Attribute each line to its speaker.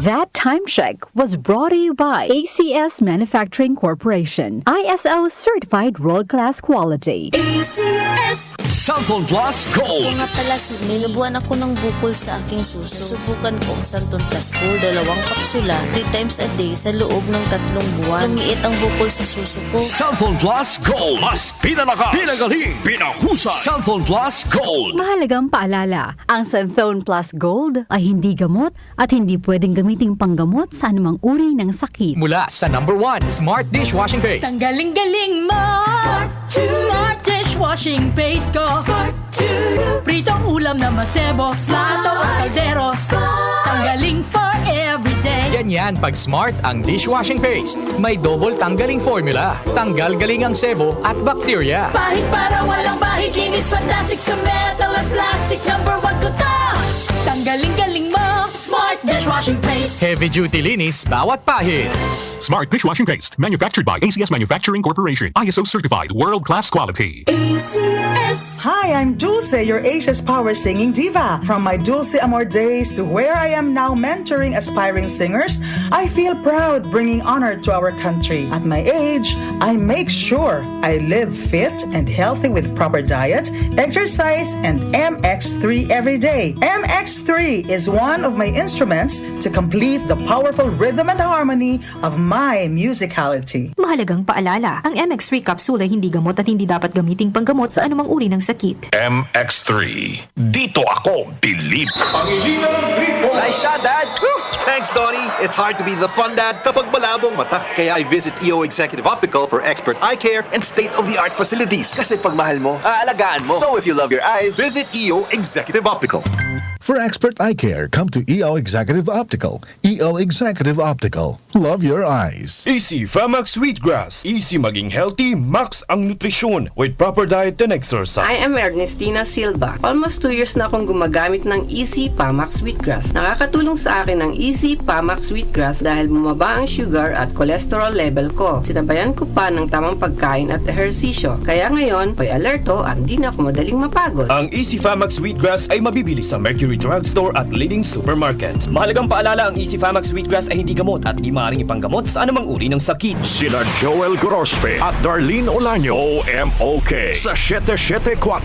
Speaker 1: That time check was brought to you by ACS Manufacturing Corporation, ISO certified world-class quality.
Speaker 2: ACS
Speaker 3: Santon Plus Gold.
Speaker 2: Kung nga pala, may nabuhan ako ng bukol sa aking suso. Subukan ko ang Santon Plus Gold, 2 kapsula, 3 times a day sa loob ng 3 buwan. Lumiit ang bukol sa suso ko.
Speaker 3: Santon Plus Gold. Mas pinalakas, pinagaling, pinahusay. Santon Plus Gold.
Speaker 1: Mahalagang paalala, ang Santon Plus Gold ay hindi gamot at hindi pwedeng gamiting panggamot sa anumang uri ng sakit.
Speaker 4: Mula sa #1 Smart Dishwashing Paste.
Speaker 5: Ang galing-galing mo! Smart dishwashing paste ko. Pritong ulam na masebo, plato o kaldero. Tanggaling for everyday.
Speaker 4: Ganyan pag Smart ang dishwashing paste. May double tanggaling formula. Tanggal galing ang sebo at bakterya.
Speaker 5: Bahid para walang bahid, linis fantastic sa metal at plastic. #1 ko to! Tanggaling-galing mo! Smart dishwashing paste.
Speaker 4: Heavy duty linis bawat pahid.
Speaker 6: Smart Dishwashing Paste, manufactured by ACS Manufacturing Corporation, ISO certified, world-class quality.
Speaker 2: ACS
Speaker 7: Hi, I'm Dulce, your Asia's power singing diva. From my Dulce Amor days to where I am now mentoring aspiring singers, I feel proud bringing honor to our country. At my age, I make sure I live fit and healthy with proper diet, exercise, and MX3 every day. MX3 is one of my instruments to complete the powerful rhythm and harmony of my musicality.
Speaker 8: Mahalagang paalala, ang MX3 capsule ay hindi gamot at hindi dapat gamiting panggamot sa anumang uri ng sakit.
Speaker 3: MX3. Dito ako believe.
Speaker 9: Nice shot, Dad! Thanks, Donnie. It's hard to be the fun dad kapag malabong mata. Kaya I visit EO Executive Optical for expert eye care and state-of-the-art facilities. Kasi pag mahal mo, aalagaan mo. So if you love your eyes, visit EO Executive Optical.
Speaker 10: For expert eye care, come to EO Executive Optical. EO Executive Optical. Love your eyes.
Speaker 11: Easy Famax Wheatgrass. Easy maging healthy, max ang nutrisyon with proper diet and exercise.
Speaker 12: I am Ernestina Silva. Almost 2 years na akong gumagamit ng Easy Famax Wheatgrass. Nakakatulong sa akin ang Easy Famax Wheatgrass dahil bumaba ang sugar at cholesterol level ko. Sinabayan ko pa ng tamang pagkain at ehersisyo. Kaya ngayon, may alerto, hindi na ako madaling mapagod.
Speaker 11: Ang Easy Famax Wheatgrass ay mabibili sa Mercury Drugstore at leading supermarkets. Mahalagang paalala, ang Easy Famax Wheatgrass ay hindi gamot at hindi maaaring ipanggamot sa anumang uri ng sakit.
Speaker 3: Sina Joel Gorospe at Darlene Olaño. OMOK sa 774.